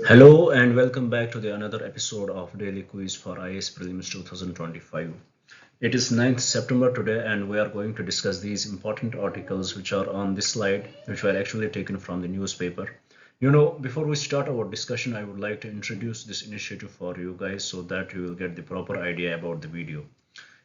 Hello and welcome back to the another episode of Daily Quiz for IAS Prelims 2025. It is 9th September today and we are going to discuss these important articles which are on this slide, which were actually taken from the newspaper. Before we start our discussion, I would like to introduce this initiative for you guys so that you will get the proper idea about the video.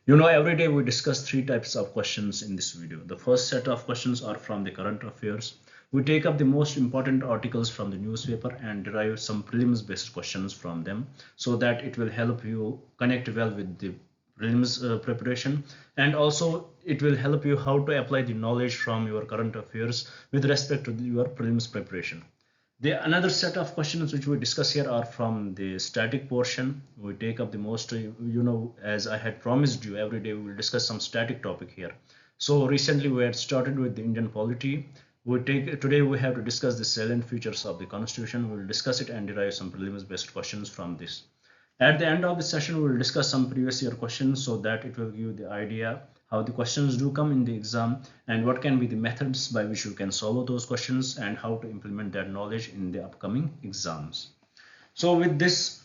Every day we discuss three types of questions in this video. The first set of questions are from the current affairs. We take up the most important articles from the newspaper and derive some prelims based questions from them so that it will help you connect well with the prelims preparation, and also it will help you how to apply the knowledge from your current affairs with respect to your prelims preparation. The another set of questions which we discuss here are from the static portion. We take up the most, as I had promised you, every day we will discuss some static topic here. So recently we had started with the Indian polity. Today we have to discuss the salient features of the constitution. We will discuss it and derive some prelims based questions from this. At the end of the session, we will discuss some previous year questions so that it will give you the idea how the questions do come in the exam and what can be the methods by which you can solve those questions and how to implement that knowledge in the upcoming exams. So with this,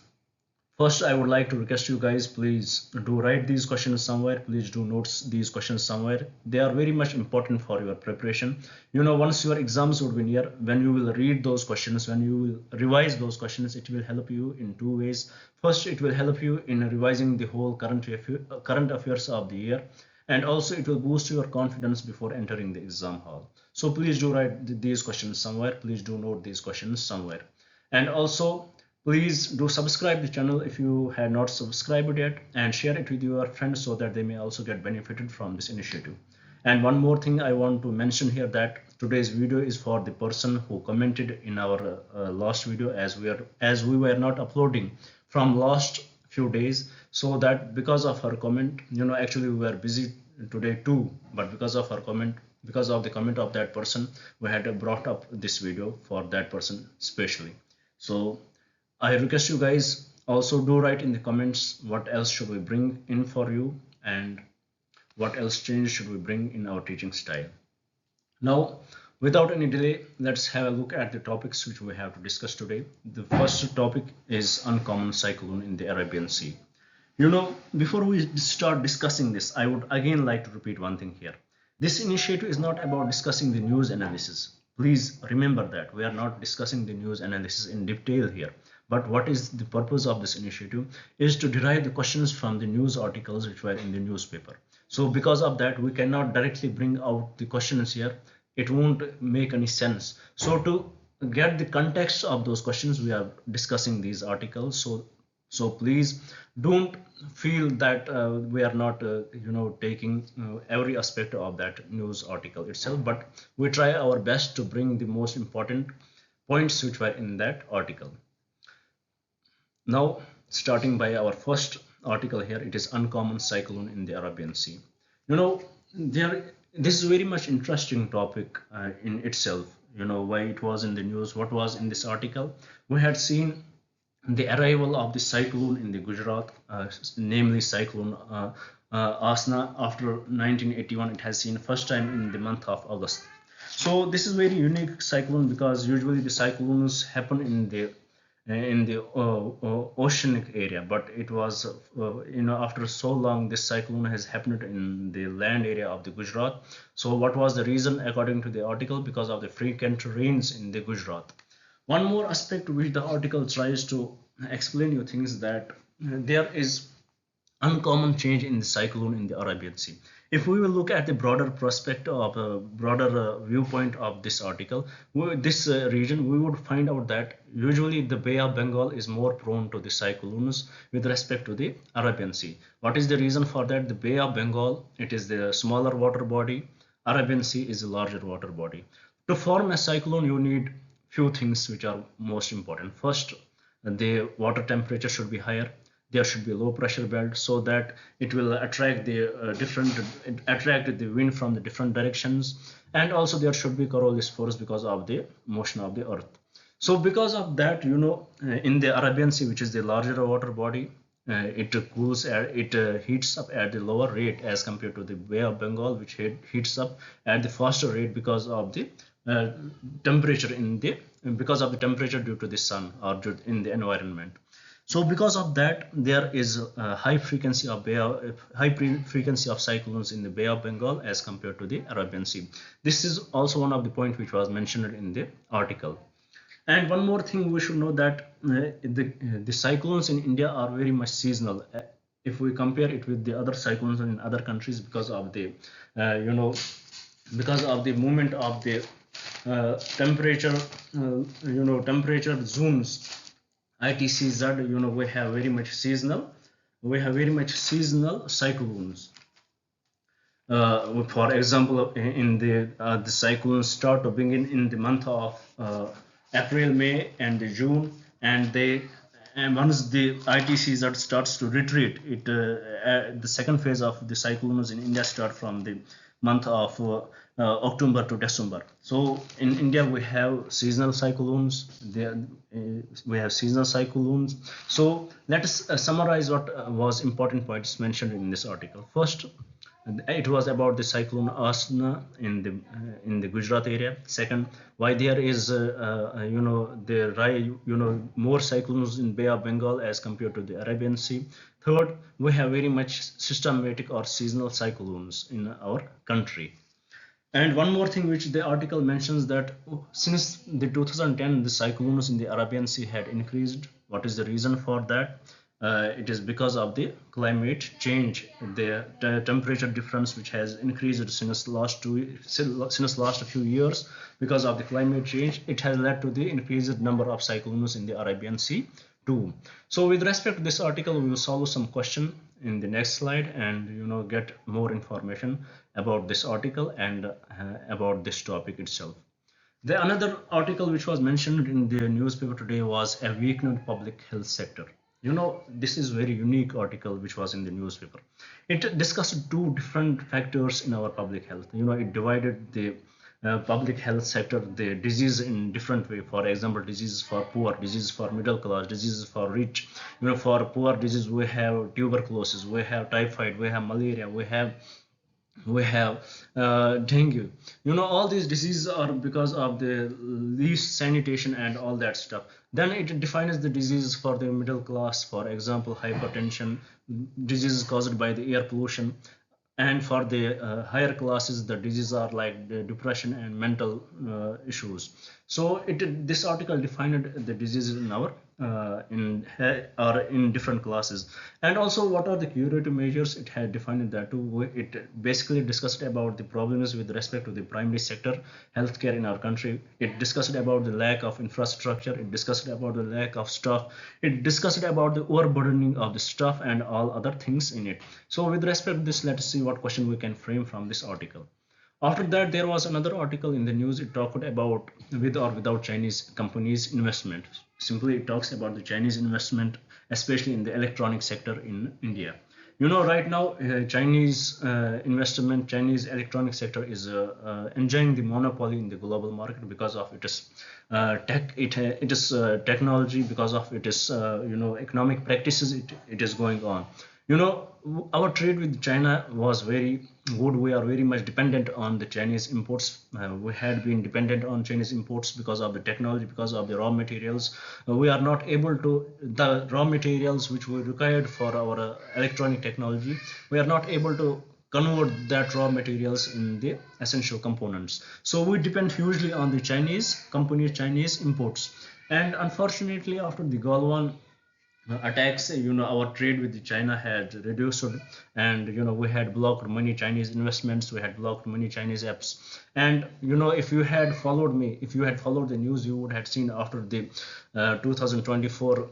first, I would like to request you guys, please do write these questions somewhere. Please do notes these questions somewhere. They are very much important for your preparation. Once your exams would be near, when you will read those questions, when you will revise those questions, it will help you in two ways. First, it will help you in revising the whole current affairs of the year, and also it will boost your confidence before entering the exam hall. So please do write these questions somewhere. Please do note these questions somewhere. And also, please do subscribe the channel if you had not subscribed yet, and share it with your friends so that they may also get benefited from this initiative. And one more thing I want to mention here, that today's video is for the person who commented in our last video, as we were not uploading from last few days, so that because of her comment, actually we were busy today too, but because of her comment, because of the comment of that person, we had brought up this video for that person specially. So I request you guys also do write in the comments what else should we bring in for you and what else change should we bring in our teaching style. Now, without any delay, let's have a look at the topics which we have to discuss today. The first topic is uncommon cyclone in the Arabian Sea. Before we start discussing this, I would again like to repeat one thing here. This initiative is not about discussing the news analysis. Please remember that we are not discussing the news analysis in detail here. But what is the purpose of this initiative is to derive the questions from the news articles which were in the newspaper. So because of that, we cannot directly bring out the questions here. It won't make any sense. So to get the context of those questions, we are discussing these articles. So please don't feel that we are not taking every aspect of that news article itself, but we try our best to bring the most important points which were in that article. Now, starting by our first article here, it is uncommon cyclone in the Arabian Sea. This is a very much interesting topic in itself. Why it was in the news, what was in this article. We had seen the arrival of the cyclone in the Gujarat, namely cyclone Asna. After 1981, it has seen first time in the month of August. So this is very unique cyclone because usually the cyclones happen in the oceanic area, but it was after so long this cyclone has happened in the land area of the Gujarat. So what was the reason? According to the article, because of the frequent rains in the Gujarat. One more aspect which the article tries to explain you things, that there is uncommon change in the cyclone in the Arabian Sea. If we will look at the broader perspective of a broader viewpoint of this article, this region, we would find out that usually the Bay of Bengal is more prone to the cyclones with respect to the Arabian Sea. What is the reason for that? The Bay of Bengal, it is the smaller water body. Arabian Sea is a larger water body. To form a cyclone, you need few things which are most important. First, the water temperature should be higher. There should be a low pressure belt so that it will attract the wind from the different directions, and also there should be Coriolis force because of the motion of the earth. So because of that, in the Arabian Sea, which is the larger water body, it heats up at the lower rate as compared to the Bay of Bengal, which heats up at the faster rate because of the temperature in the because of the temperature due to the sun or in the environment. So because of that, there is a high frequency of cyclones in the Bay of Bengal as compared to the Arabian Sea. This is also one of the points which was mentioned in the article. And one more thing we should know that the cyclones in India are very much seasonal. If we compare it with the other cyclones in other countries, because of the because of the movement of the temperature, temperature zones, ITCZ, we have very much seasonal. We have very much seasonal cyclones. For example, in the cyclones start to begin in the month of April, May, and June, and once the ITCZ starts to retreat, the second phase of the cyclones in India start from the month of October to December. So in India we have seasonal cyclones. We have seasonal cyclones. So let us summarize what was important points mentioned in this article. First, it was about the cyclone Asna in the Gujarat area. Second, why there is more cyclones in Bay of Bengal as compared to the Arabian Sea. Third, we have very much systematic or seasonal cyclones in our country. And one more thing which the article mentions, that since the 2010 the cyclones in the Arabian Sea had increased. What is the reason for that? It is because of the climate change, the temperature difference which has increased since last few years. Because of the climate change, it has led to the increased number of cyclones in the Arabian Sea too. So with respect to this article, we will solve some question in the next slide, and get more information about this article and about this topic itself. The another article which was mentioned in the newspaper today was a weakened public health sector. This is very unique article which was in the newspaper. It discussed two different factors in our public health. It divided the public health sector, the disease in different way. For example, diseases for poor, diseases for middle class, diseases for rich. For poor disease we have tuberculosis, we have typhoid, we have malaria, we have dengue. All these diseases are because of the least sanitation and all that stuff. Then it defines the diseases for the middle class, for example hypertension, diseases caused by the air pollution. And for the higher classes, the diseases are like the depression and mental issues. So this article defined the diseases in our or in different classes. And also, what are the curative measures? It had defined that too. It basically discussed about the problems with respect to the primary sector healthcare in our country. It discussed about the lack of infrastructure. It discussed about the lack of staff. It discussed about the overburdening of the staff and all other things in it. So with respect to this, let us see what question we can frame from this article. After that, there was another article in the news. It talked about with or without Chinese companies investment. Simply, it talks about the Chinese investment, especially in the electronic sector in India. Right now, Chinese investment, Chinese electronic sector is enjoying the monopoly in the global market because of its technology, because of its economic practices. It is going on. Our trade with China was very good. We are very much dependent on the Chinese imports. We had been dependent on Chinese imports because of the technology, because of the raw materials. We are not able to, the raw materials which we required for our electronic technology, we are not able to convert that raw materials in the essential components. So we depend hugely on the Chinese companies, Chinese imports. And unfortunately, after the Galwan attacks, our trade with China had reduced, and we had blocked many Chinese investments, we had blocked many Chinese apps. And if you had followed me, if you had followed the news, you would have seen after the 2024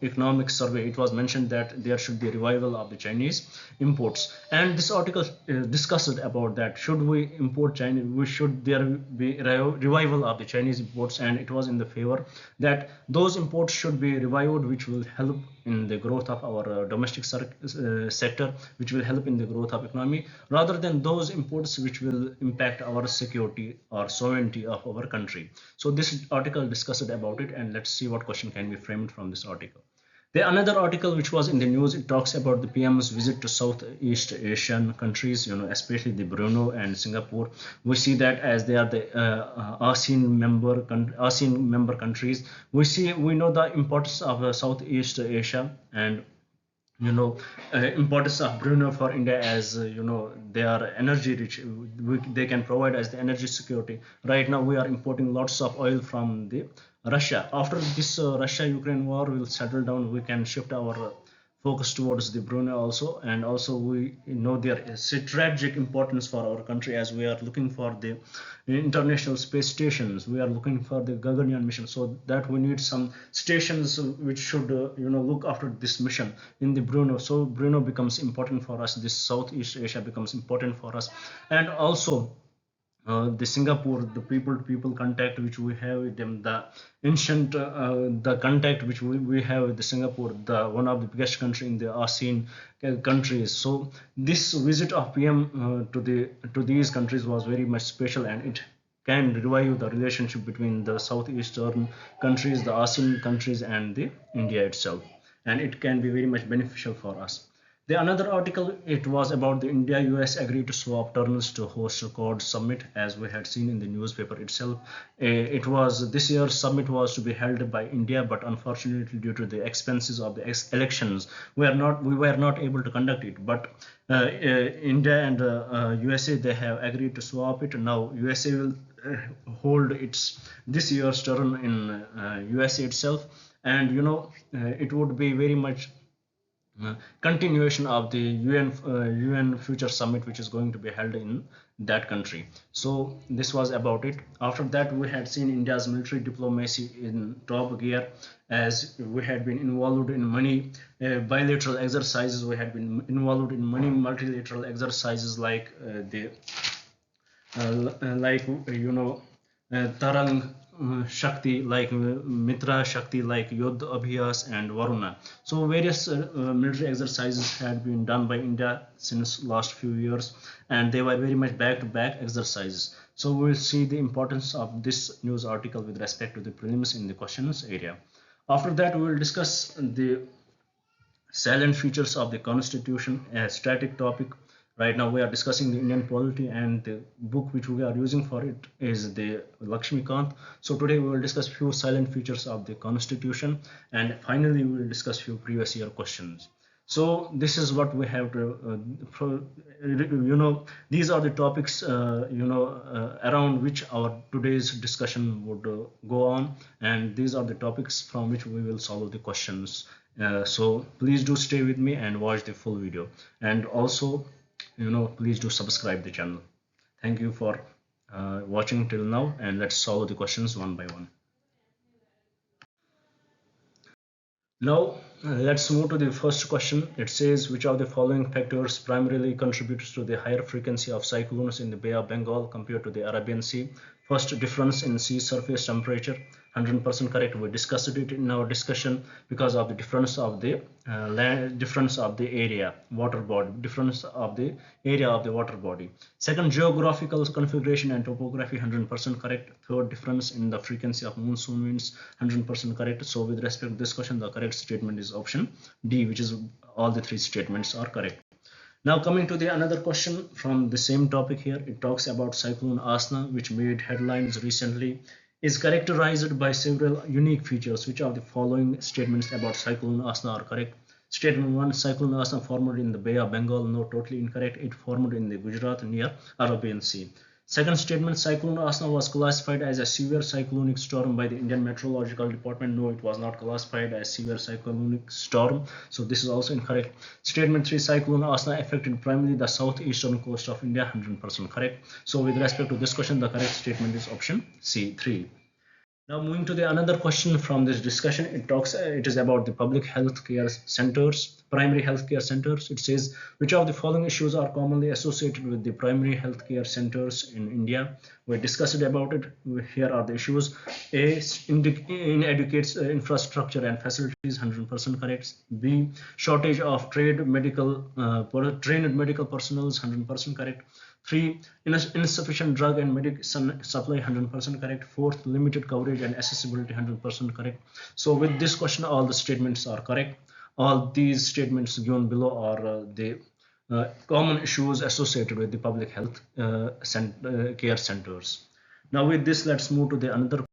economic survey, it was mentioned that there should be a revival of the Chinese imports. And this article discussed about that. Should we import Chinese? Should there be revival of the Chinese imports? And it was in the favor that those imports should be revived, which will help in the growth of our domestic sector, which will help in the growth of economy, rather than those imports which will impact our security or sovereignty of our country. So this article discussed about it, and let's see what question can be framed from this article. The another article which was in the news, it talks about the PM's visit to Southeast Asian countries, especially the Brunei and Singapore. We see that as they are the ASEAN member countries. We know the importance of Southeast Asia, and importance of Brunei for India, as they are energy rich. They can provide as the energy security. Right now we are importing lots of oil from the Russia. After this Russia-Ukraine war will settle down, we can shift our focus towards the Brunei also, and also we know their strategic importance for our country, as we are looking for the international space stations. We are looking for the Gaganyaan mission, so that we need some stations which should look after this mission in the Brunei. So Brunei becomes important for us. This Southeast Asia becomes important for us, and also the Singapore, the people-to-people contact which we have with them, the ancient, the contact which we have with the Singapore, the one of the biggest country in the ASEAN countries. So this visit of PM to these countries was very much special, and it can revive the relationship between the southeastern countries, the ASEAN countries, and the India itself, and it can be very much beneficial for us. The another article, it was about the India US agreed to swap turns to host a Quad summit, as we had seen in the newspaper itself. It was this year's summit was to be held by India, but unfortunately due to the expenses of the elections, we were not able to conduct it. But India and USA, they have agreed to swap it. Now USA will hold its this year's turn in USA itself, and it would be very much continuation of the UN Future Summit, which is going to be held in that country. So this was about it. After that, we had seen India's military diplomacy in top gear, as we had been involved in many bilateral exercises. We had been involved in many multilateral exercises like Tarang Shakti, like Mitra Shakti, like Yodh Abhyas and Varuna. So various military exercises had been done by India since last few years, and they were very much back-to-back exercises. So we'll see the importance of this news article with respect to the prelims in the questions area. After that, we will discuss the salient features of the Constitution, a static topic. Right now we are discussing the Indian polity, and the book which we are using for it is the Lakshmikant. So today we will discuss few silent features of the Constitution, and finally we will discuss few previous year questions. So this is what we have to, these are the topics, around which our today's discussion would go on, and these are the topics from which we will solve the questions. So please do stay with me and watch the full video, and also please do subscribe the channel. Thank you for watching till now, and let's solve the questions one by one. Now let's move to the first question. It says, which of the following factors primarily contributes to the higher frequency of cyclones in the Bay of Bengal compared to the Arabian Sea? First, difference in sea surface temperature. 100% correct. We discussed it in our discussion because of the difference of the difference of the area water body, difference of the area of the water body. Second, geographical configuration and topography. 100% correct. Third, difference in the frequency of monsoon winds. 100% correct. So with respect to this question, the correct statement is option D, which is all the three statements are correct. Now coming to the another question from the same topic here, it talks about cyclone Asna, which made headlines recently, is characterized by several unique features. Which of the following statements about cyclone Asna are correct? Statement 1, cyclone Asna formed in the Bay of Bengal. No, totally incorrect. It formed in the Gujarat near Arabian Sea. Second statement, cyclone Asna was classified as a severe cyclonic storm by the Indian Meteorological Department. No, it was not classified as severe cyclonic storm. So this is also incorrect. Statement 3, cyclone Asna affected primarily the southeastern coast of India. 100% correct. So with respect to this question, the correct statement is option C, 3. Now moving to the another question from this discussion, it is about the public health care centers, primary health care centers. It says, which of the following issues are commonly associated with the primary health care centers in India? We discussed about it. Here are the issues. A, inadequate infrastructure and facilities. 100% correct. B, shortage of trained medical personnel. 100% correct. 3. Insufficient drug and medicine supply, 100% correct. 4th, limited coverage and accessibility, 100% correct. So with this question, all the statements are correct. All these statements given below are the common issues associated with the public health care centers. Now with this, let's move to the another.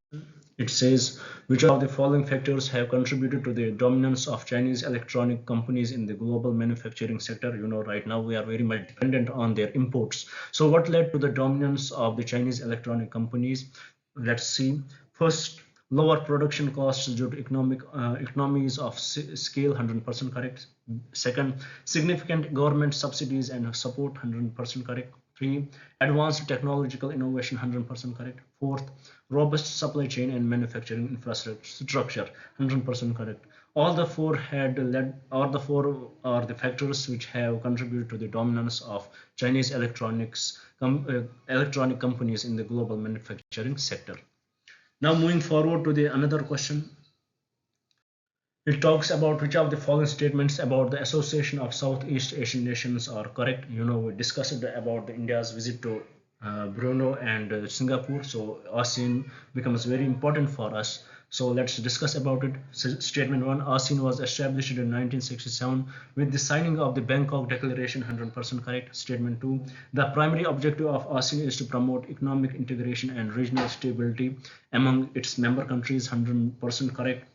It says, which of the following factors have contributed to the dominance of Chinese electronic companies in the global manufacturing sector? Right now we are very much dependent on their imports. So what led to the dominance of the Chinese electronic companies? Let's see. First, lower production costs due to economies of scale, 100% correct. Second, significant government subsidies and support, 100% correct. 3. Advanced technological innovation, 100% correct. 4th, robust supply chain and manufacturing infrastructure, 100% correct. All the four are the factors which have contributed to the dominance of Chinese electronic companies in the global manufacturing sector. Now moving forward to the another question. It talks about which of the following statements about the association of Southeast Asian nations are correct. We discussed about India's visit to Brunei and Singapore. So ASEAN becomes very important for us. So let's discuss about it. Statement 1, ASEAN was established in 1967 with the signing of the Bangkok Declaration, 100% correct. Statement 2, the primary objective of ASEAN is to promote economic integration and regional stability among its member countries, 100% correct.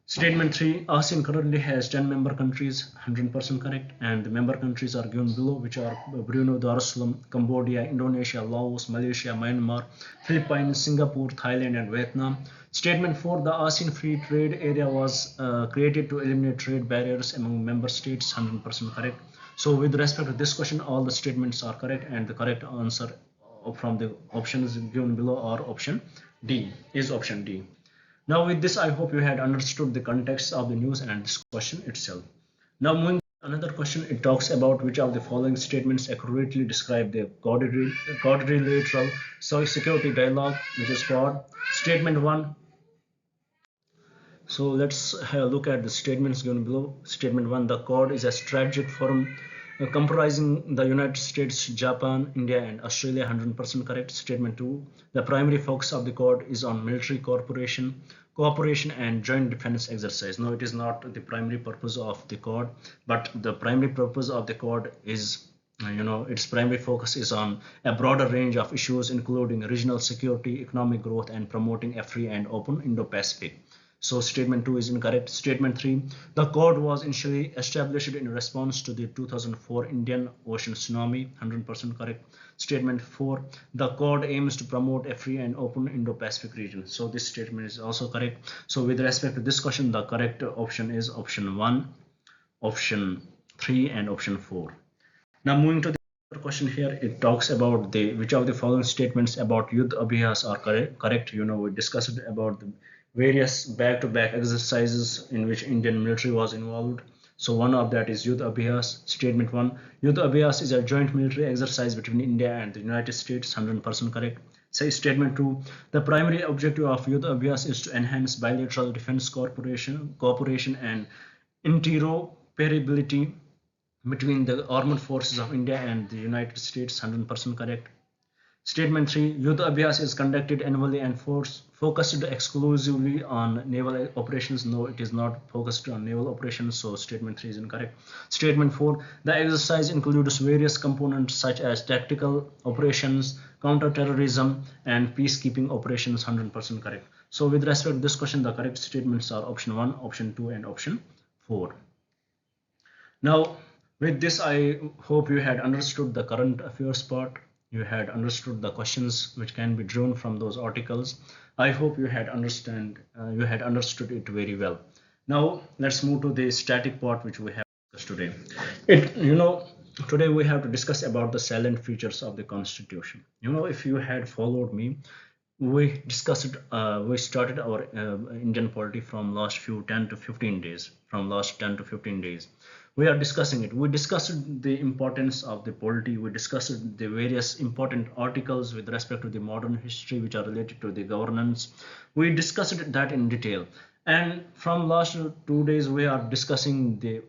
Statement 3, ASEAN currently has 10 member countries, 100% correct, and the member countries are given below, which are Brunei Darussalam, Cambodia, Indonesia, Laos, Malaysia, Myanmar, Philippines, Singapore, Thailand, and Vietnam. Statement 4, the ASEAN Free Trade Area was created to eliminate trade barriers among member states, 100% correct. So with respect to this question, all the statements are correct, and the correct answer from the options given below are option D. Now with this, I hope you had understood the context of the news and this question itself. Now moving to another question, it talks about which of the following statements accurately describe the quadrilateral security dialogue, which is Quad. Statement 1. So let's have a look at the statements given below. Statement 1, the Quad is a strategic forum comprising the United States, Japan, India, and Australia, 100% correct. Statement 2, the primary focus of the Quad is on military cooperation and joint defense exercise. No, it is not the primary purpose of the Quad, but the primary purpose of the Quad is, its primary focus is on a broader range of issues, including regional security, economic growth, and promoting a free and open Indo-Pacific. So statement 2 is incorrect. Statement 3, the Quad was initially established in response to the 2004 Indian Ocean tsunami, 100% correct. Statement 4, the Quad aims to promote a free and open Indo-Pacific region. So this statement is also correct. So with respect to this question, the correct option is option 1, option 3, and option 4. Now moving to the question here, it talks about which of the following statements about Yuddh Abhyas are correct. We discussed about the various back-to-back exercises in which Indian military was involved. So one of that is Yuddh Abhyas. Statement 1, Yuddh Abhyas is a joint military exercise between India and the United States, 100% correct. Say statement 2, the primary objective of Yuddh Abhyas is to enhance bilateral defense cooperation and interoperability between the armed forces of India and the United States, 100% correct. Statement 3, Yuddh Abhyas is conducted annually and focused exclusively on naval operations. No, it is not focused on naval operations, so statement 3 is incorrect. Statement 4, the exercise includes various components such as tactical operations, counter-terrorism, and peacekeeping operations, 100% correct. So with respect to this question, the correct statements are option 1, option 2, and option 4. Now with this, I hope you had understood the current affairs part. You had understood the questions which can be drawn from those articles. I hope you had understood it very well. Now let's move to the static part which we have discussed today. Today we have to discuss about the salient features of the Constitution. If you had followed me, we started our Indian polity from last 10 to 15 days. We are discussing it. We discussed the importance of the polity. We discussed the various important articles with respect to the modern history which are related to the governance. We discussed that in detail. And from last 2 days, we are discussing the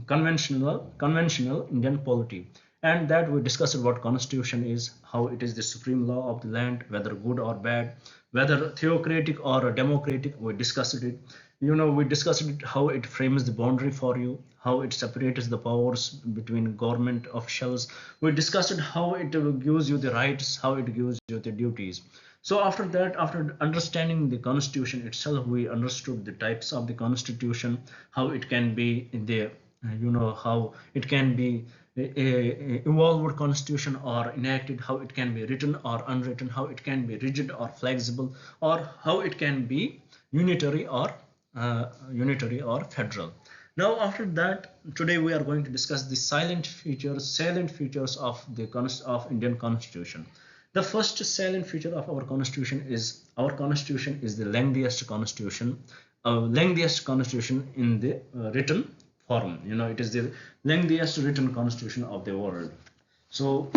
conventional Indian polity. and that we discussed what constitution is, how it is the supreme law of the land, whether good or bad, whether theocratic or democratic. We discussed it. We discussed it, how it frames the boundary for you, how it separates the powers between government officials. We discussed it, how it gives you the rights, how it gives you the duties. So after that, after understanding the constitution itself, we understood the types of the constitution, how it can be the how it can be a evolved constitution or enacted, how it can be written or unwritten, how it can be rigid or flexible, or how it can be unitary or federal. Now after that, today we are going to discuss the salient features of the Indian Constitution. The first salient feature of our constitution is the lengthiest constitution, in the written form. It is the lengthiest written constitution of the world. So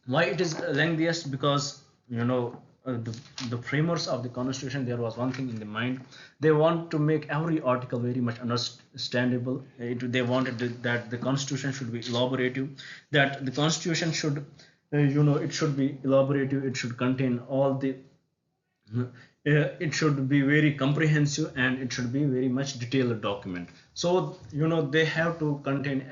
why it is lengthiest? Because the framers of the constitution, there was one thing in the mind. They want to make every article very much understandable. They wanted that the constitution should be elaborative, that the constitution should it should be elaborative, it should contain all the it should be very comprehensive, and it should be very much detailed document. So they have to contain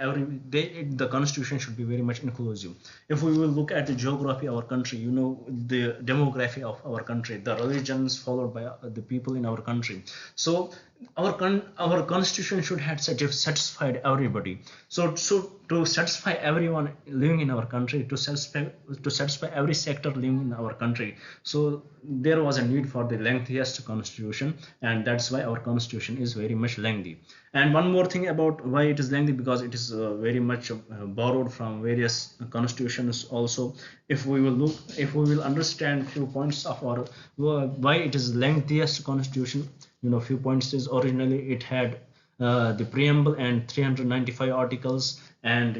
the constitution should be very much inclusive. If we will look at the geography of our country, the demography of our country, the religions followed by the people in our country, so our constitution should have satisfied everybody. So to satisfy everyone living in our country, to satisfy every sector living in our country, so there was a need for the lengthiest constitution, and that's why our constitution is very much lengthy. And one more thing about why it is lengthy, because it is very much borrowed from various constitutions also. If we will understand few points of our why it is lengthiest constitution, few points is, originally it had the preamble and 395 articles, and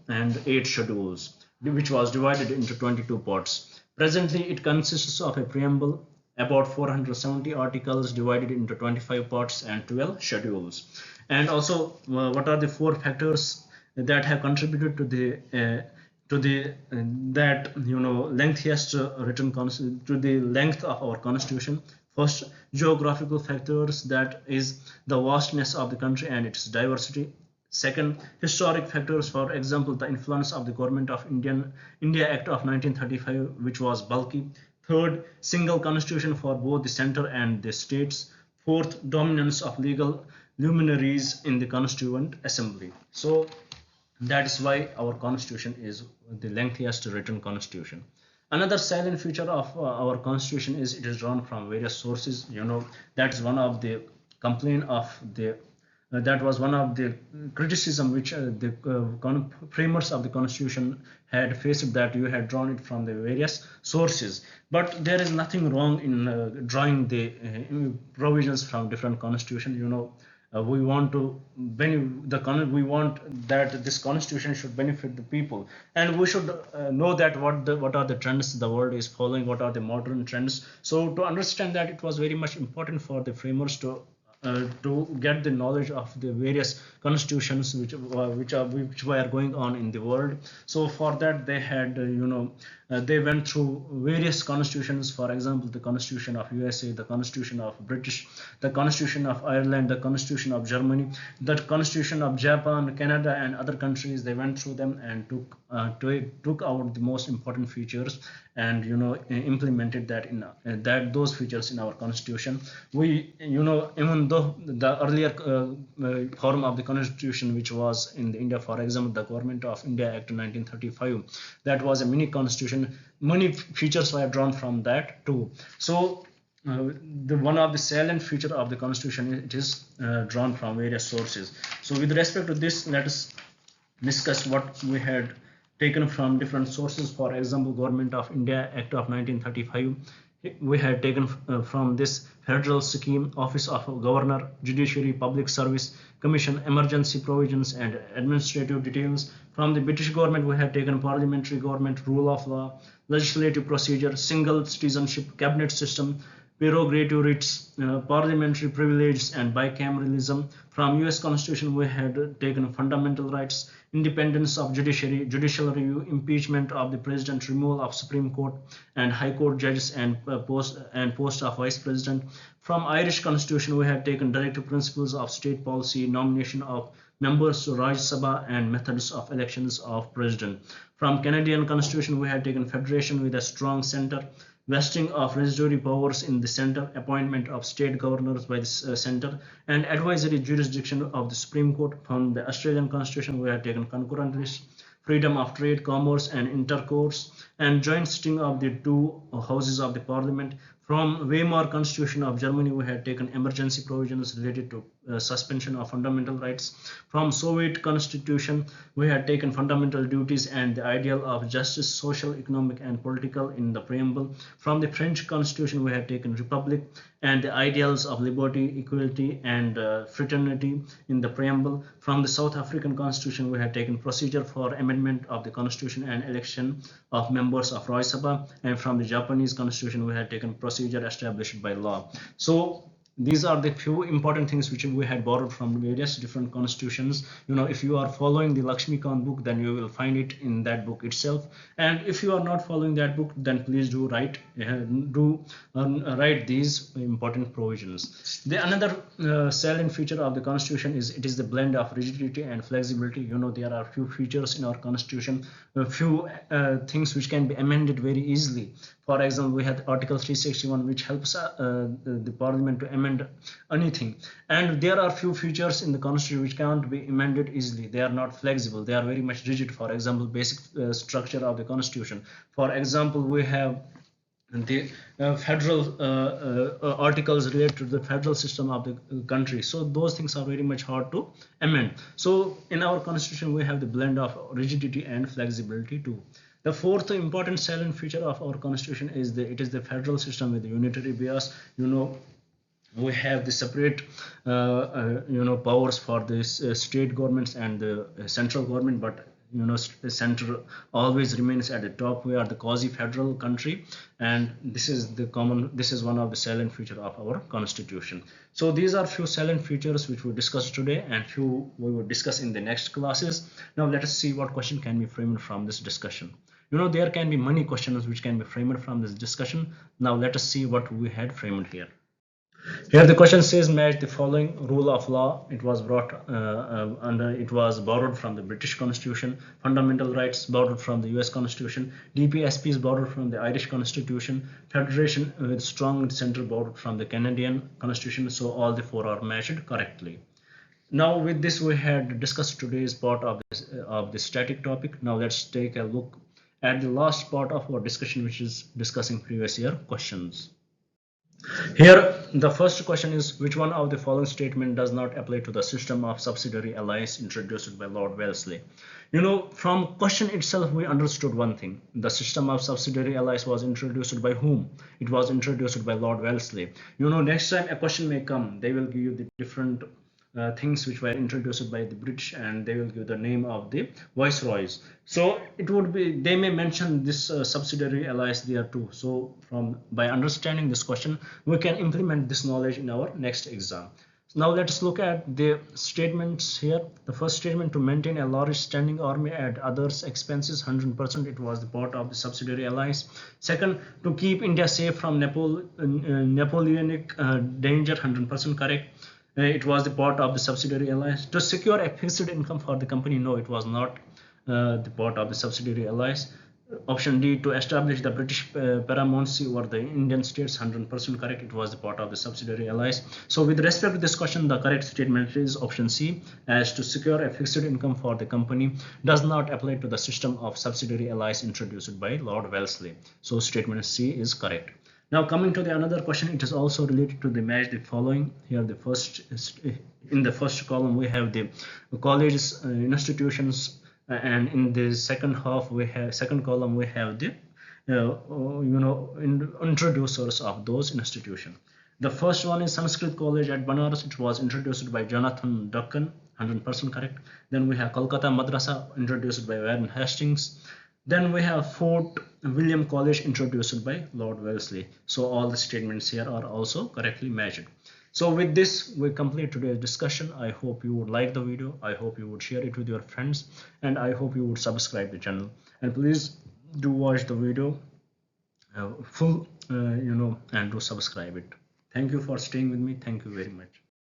and 8 schedules, which was divided into 22 parts. Presently it consists of a preamble, about 470 articles divided into 25 parts, and 12 schedules. And also, what are the 4 factors that have contributed to the lengthiest written to the length of our constitution? First, geographical factors, that is the vastness of the country and its diversity. Second, historic factors, for example, the influence of the government of India Act of 1935, which was bulky. Third, single constitution for both the center and the states. Fourth, dominance of legal luminaries in the constituent assembly. So that is why our constitution is the lengthiest written constitution. Another salient feature of our constitution is it is drawn from various sources. That's one of the complaint of the that was one of the criticism which the framers of the constitution had faced, that you had drawn it from the various sources. But there is nothing wrong in drawing the provisions from different constitution. We want that this constitution should benefit the people, and we should know that what are the trends the world is following, what are the modern trends. So to understand that, it was very much important for the framers to get the knowledge of the various constitutions which were going on in the world. So for that, they had they went through various constitutions. For example, the Constitution of USA, the Constitution of British, the Constitution of Ireland, the Constitution of Germany, the Constitution of Japan, Canada, and other countries. They went through them and took out the most important features, and implemented that in those features in our constitution. We even though the earlier form of the constitution, which was in India, for example, the Government of India Act 1935, that was a mini constitution. Many features were drawn from that too. So the one of the salient feature of the constitution, it is drawn from various sources. So with respect to this, let us discuss what we had taken from different sources. For example, Government of India Act of 1935, we had taken from this federal scheme, Office of Governor, Judiciary, Public Service Commission, emergency provisions and administrative details. From the British government, we had taken parliamentary government, rule of law, legislative procedure, single citizenship, cabinet system, prerogative rights, parliamentary privileges, and bicameralism. From US Constitution, we had taken fundamental rights, independence of judiciary, judicial review, impeachment of the president, removal of Supreme Court and High Court judges, and post of vice president. From Irish Constitution, we had taken directive principles of state policy, nomination of members to Raj Sabha, and methods of elections of president. From Canadian Constitution, we had taken federation with a strong center, vesting of residuary powers in the center, appointment of state governors by the center, and advisory jurisdiction of the Supreme Court. From the Australian Constitution, we had taken concurrent list, freedom of trade, commerce, and intercourse, and joint sitting of the two houses of the parliament. From Weimar Constitution of Germany, we had taken emergency provisions related to suspension of fundamental rights. From Soviet Constitution, we had taken fundamental duties and the ideal of justice, social, economic, and political in the preamble. From the French Constitution, we had taken republic and the ideals of liberty, equality, and fraternity in the preamble. From the South African Constitution, we had taken procedure for amendment of the Constitution and election of members of Raj Sabha. And from the Japanese Constitution, we had taken procedure established by law. So these are the few important things which we had borrowed from various different constitutions. If you are following the Lakshmikant book, then you will find it in that book itself. And if you are not following that book, then please do write these important provisions. The another salient feature of the constitution is it is the blend of rigidity and flexibility. There are few features in our constitution, a few things which can be amended very easily. For example, we have Article 361, which helps the Parliament to amend anything. And there are few features in the Constitution which can't be amended easily. They are not flexible. They are very much rigid. For example, basic structure of the Constitution. For example, we have the federal articles related to the federal system of the country. So those things are very much hard to amend. So in our Constitution, we have the blend of rigidity and flexibility too. The fourth important salient feature of our constitution is it is the federal system with the unitary bias. We have the separate powers for the state governments and the central government, but the center always remains at the top. We are the quasi-federal country, and this is one of the salient feature of our constitution. So these are few salient features which we discussed today, and few we will discuss in the next classes. Now let us see what question can be framed from this discussion. There can be many questions which can be framed from this discussion. Now let us see what we had framed here. Here the question says match the following rule of law. It was it was borrowed from the British Constitution. Fundamental rights borrowed from the US Constitution. DPSP is borrowed from the Irish Constitution. Federation with strong center borrowed from the Canadian Constitution. So all the four are matched correctly. Now with this we had discussed today's part of the static topic. Now let's take a look at the last part of our discussion, which is discussing previous year questions. Here the first question is, which one of the following statement does not apply to the system of subsidiary allies introduced by Lord Wellesley? From question itself we understood one thing. The system of subsidiary allies was introduced by whom? It was introduced by Lord Wellesley. Next time a question may come, they will give you the different things which were introduced by the British, and they will give the name of the viceroys. So it would be, they may mention this subsidiary allies there too. So by understanding this question, we can implement this knowledge in our next exam. Now let us look at the statements here. The first statement, to maintain a large standing army at others' expenses, 100%, it was the part of the subsidiary allies. Second, to keep India safe from Napoleonic danger, 100% correct. It was the part of the subsidiary allies. To secure a fixed income for the company, no, it was not the part of the subsidiary allies. Option D, to establish the British paramountcy over the Indian states, 100% correct. It was the part of the subsidiary allies. So with respect to this question, the correct statement is option C, as to secure a fixed income for the company does not apply to the system of subsidiary allies introduced by Lord Wellesley. So statement C is correct. Now coming to the another question, it is also related to the match the following. Here in the first column we have the colleges, institutions, and in the second column we have the introducers of those institutions. The first one is Sanskrit College at Banaras. It was introduced by Jonathan Duncan, 100% correct. Then we have Kolkata Madrasa, introduced by Warren Hastings. Then we have Fort William College introduced by Lord Wellesley. So all the statements here are also correctly matched. So with this, we complete today's discussion. I hope you would like the video. I hope you would share it with your friends, and I hope you would subscribe the channel. And please do watch the video full, and do subscribe it. Thank you for staying with me. Thank you very much.